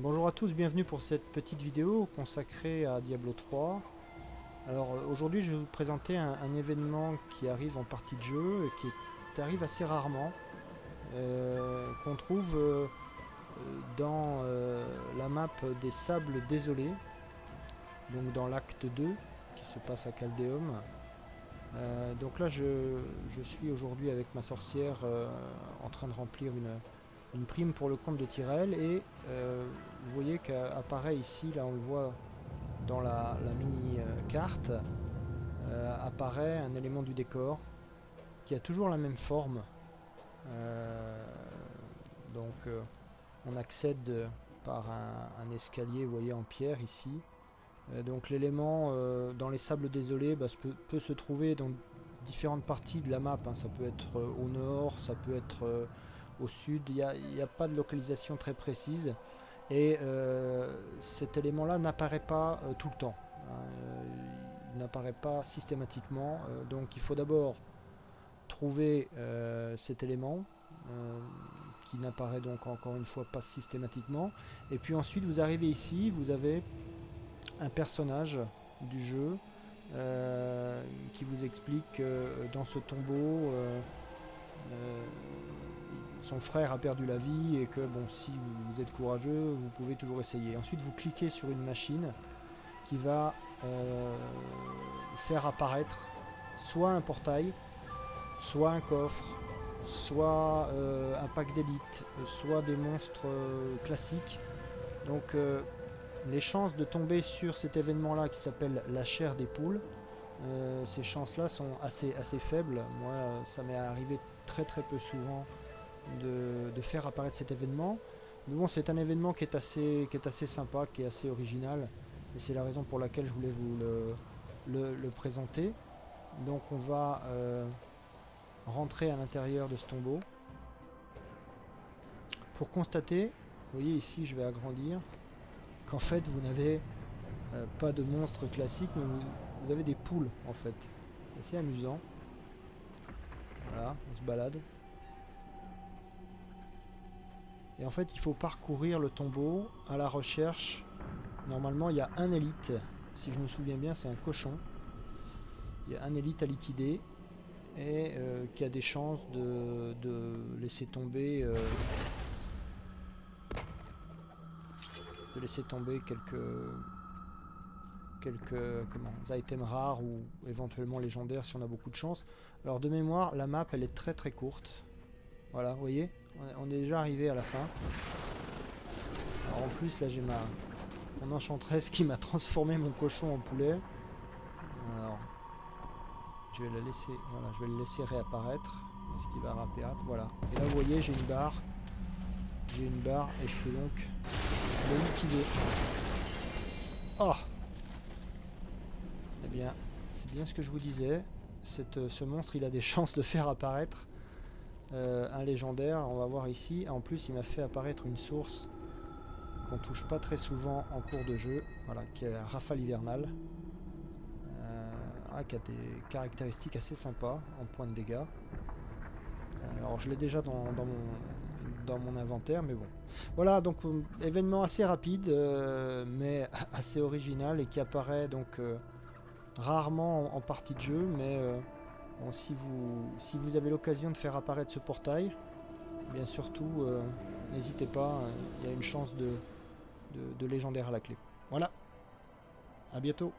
Bonjour à tous, bienvenue pour cette petite vidéo consacrée à Diablo 3. Alors aujourd'hui je vais vous présenter un événement qui arrive en partie de jeu et qui arrive assez rarement, qu'on trouve dans la map des Sables Désolés, donc dans l'acte 2 qui se passe à Caldeum. Donc là je suis aujourd'hui avec ma sorcière en train de remplir une prime pour le compte de Tyrell et vous voyez qu'apparaît ici, là on le voit dans la mini carte, apparaît un élément du décor qui a toujours la même forme. Donc on accède par un escalier, vous voyez, en pierre ici. Donc l'élément dans les sables désolés peut se trouver dans différentes parties de la map, hein. Ça peut être au nord, ça peut être au sud, il n'y a pas de localisation très précise. Et cet élément là n'apparaît pas tout le temps, hein. Il n'apparaît pas systématiquement, donc il faut d'abord trouver cet élément qui n'apparaît donc encore une fois pas systématiquement, et puis ensuite vous arrivez ici, vous avez un personnage du jeu qui vous explique que dans ce tombeau son frère a perdu la vie et que bon, si vous êtes courageux, vous pouvez toujours essayer. Ensuite vous cliquez sur une machine qui va faire apparaître soit un portail, soit un coffre, soit un pack d'élite, soit des monstres classiques. Donc les chances de tomber sur cet événement là qui s'appelle la chair des poules, ces chances là sont assez faibles. Moi ça m'est arrivé très peu souvent de faire apparaître cet événement. Mais bon, c'est un événement qui est assez sympa, qui est assez original, et c'est la raison pour laquelle je voulais vous le présenter. Donc on va rentrer à l'intérieur de ce tombeau pour constater, vous voyez ici je vais agrandir, qu'en fait vous n'avez pas de monstres classiques, mais vous avez des poules en fait. C'est assez amusant. Voilà, on se balade. Et en fait il faut parcourir le tombeau à la recherche. Normalement il y a un élite, si je me souviens bien c'est un cochon. Il y a un élite à liquider et qui a des chances de laisser tomber quelques items rares ou éventuellement légendaires si on a beaucoup de chance. Alors de mémoire la map elle est très courte. Voilà, vous voyez, on est déjà arrivé à la fin. Alors en plus là j'ai mon enchanteresse qui m'a transformé mon cochon en poulet. Alors je vais la laisser, voilà, je vais le laisser réapparaître. Est-ce qu'il va réapparaître? Voilà. Et là vous voyez j'ai une barre. J'ai une barre et je peux donc le liquider. Oh! Eh bien, c'est bien ce que je vous disais. Ce monstre il a des chances de faire apparaître un légendaire. On va voir ici. En plus il m'a fait apparaître une source qu'on touche pas très souvent en cours de jeu, voilà, qui est la rafale hivernale, qui a des caractéristiques assez sympas en points de dégâts. Alors je l'ai déjà dans mon inventaire, mais bon. Voilà, donc événement assez rapide, mais assez original et qui apparaît donc rarement en partie de jeu, mais bon, si vous avez l'occasion de faire apparaître ce portail, eh bien surtout n'hésitez pas, il y a une chance de légendaire à la clé. Voilà, à bientôt.